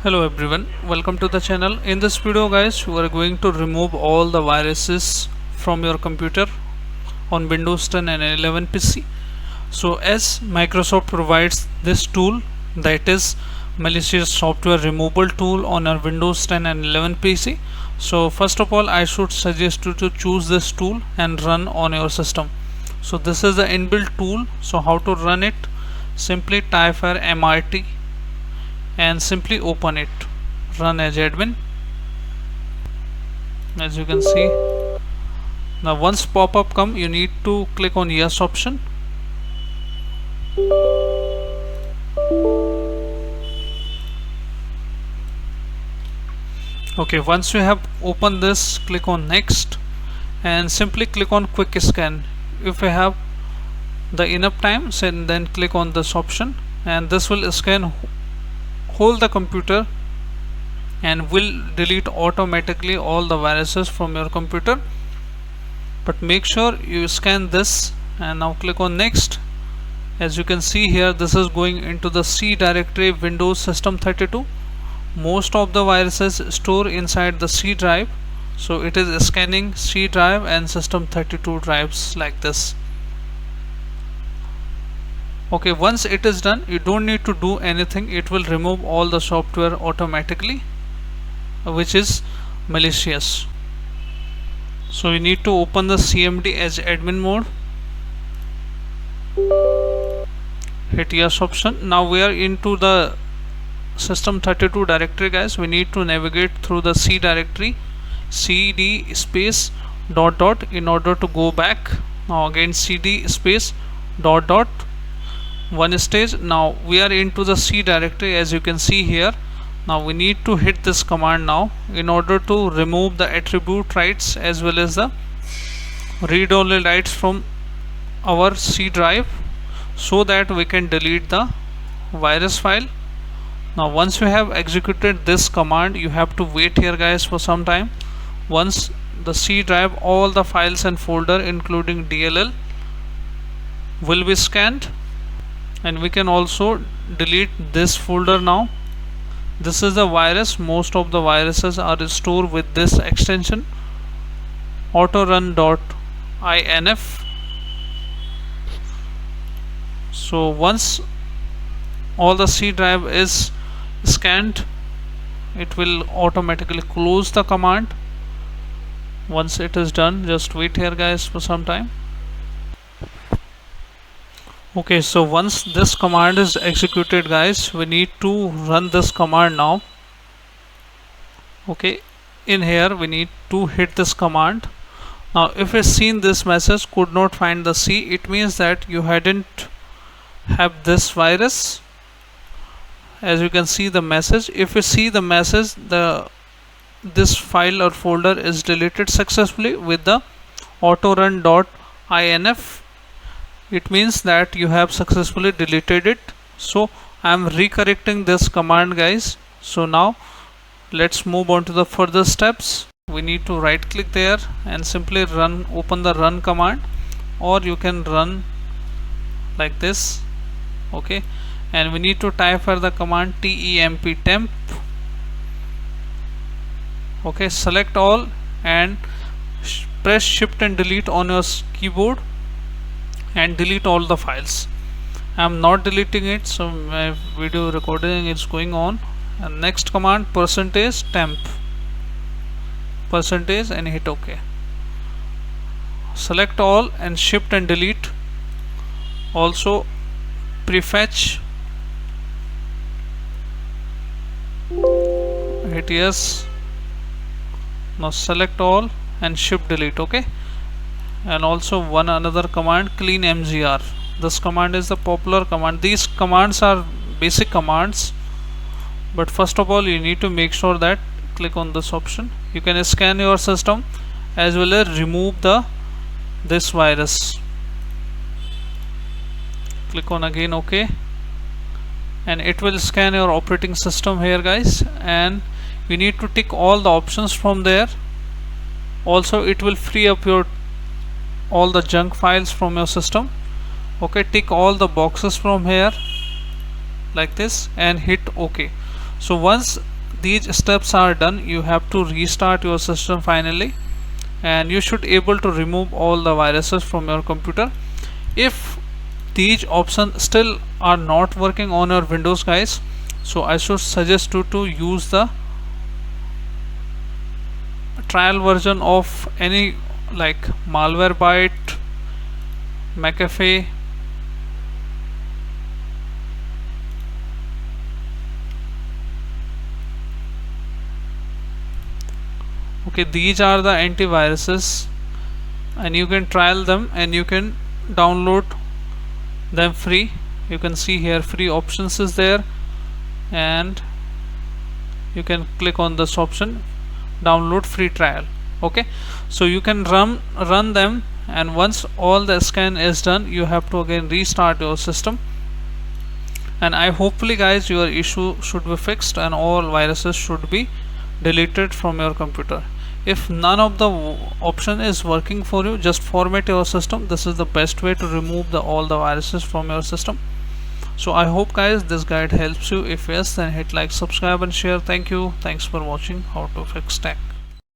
Hello everyone, welcome to the channel. In this video guys, we are going to remove all the viruses from your computer on Windows 10 and 11 PC. So as Microsoft provides this tool, that is malicious software removal tool on our Windows 10 and 11 PC. So first of all, I should suggest you to choose this tool and run on your system. So this is the inbuilt tool. So how to run it? Simply type for MRT and simply open it. Run as admin. As you can see, now once pop-up come, you need to click on yes option. Okay, once you have opened this, click on next and simply click on quick scan. If you have the enough time, then click on this option and this will scan whole the computer and will delete automatically all the viruses from your computer. But make sure you scan this and now click on next. As you can see here, this is going into the C directory Windows System 32. Most of the viruses store inside the C drive, so it is scanning C drive and System 32 drives like this. Okay, once it is done, you don't need to do anything. It will remove all the software automatically, which is malicious. So you need to open the CMD as admin mode, hit yes option. Now we are into the System 32 directory guys. We need to navigate through the C directory, cd space dot dot in order to go back. Now again cd space dot dot, one stage. Now we are into the C directory, as you can see here. Now we need to hit this command now in order to remove the attribute rights as well as the read-only rights from our C drive, so that we can delete the virus file. Now once you have executed this command, you have to wait here guys for some time. Once the C drive, all the files and folder including DLL will be scanned, and we can also delete this folder now. This is the virus. Most of the viruses are stored with this extension, autorun.inf. so once all the C drive is scanned, it will automatically close the command. Once it is done, just wait here guys for some time. Okay, so once this command is executed guys, we need to run this command now. Okay, in here we need to hit this command. Now if you've seen this message, could not find the C, it means that you hadn't have this virus. As you can see the message, if you see the message, this file or folder is deleted successfully with the autorun.inf. it means that you have successfully deleted it. So I am recorrecting this command guys. So now let's move on to the further steps. We need to right click there and simply open the run command, or you can run like this. Okay, and we need to type for the command temp. Okay, select all and press shift and delete on your keyboard and delete all the files. I am not deleting it, so my video recording is going on. And next command %temp and hit OK. Select all and shift and delete. Also prefetch, hit yes. Now select all and shift delete. Okay, and also another command, clean mgr. This command is the popular command. These commands are basic commands, but first of all you need to make sure that click on this option. You can scan your system as well as remove this virus. Click on again OK, and it will scan your operating system here guys, and you need to tick all the options from there. Also it will free up all the junk files from your system. Okay, tick all the boxes from here like this and hit OK. So once these steps are done, you have to restart your system finally, and you should able to remove all the viruses from your computer. If these options still are not working on your Windows guys, so I should suggest you to use the trial version of any like Malwarebytes, McAfee, okay, these are the antiviruses, and you can trial them and you can download them free. You can see here free options is there, and you can click on this option, download free trial. Okay, so you can run them, and once all the scan is done, you have to again restart your system. And I hopefully guys your issue should be fixed and all viruses should be deleted from your computer. If none of the option is working for you, just format your system. This is the best way to remove all the viruses from your system. So I hope guys this guide helps you. If yes, then hit like, subscribe and share. Thank you. Thanks for watching How to Fix Tech.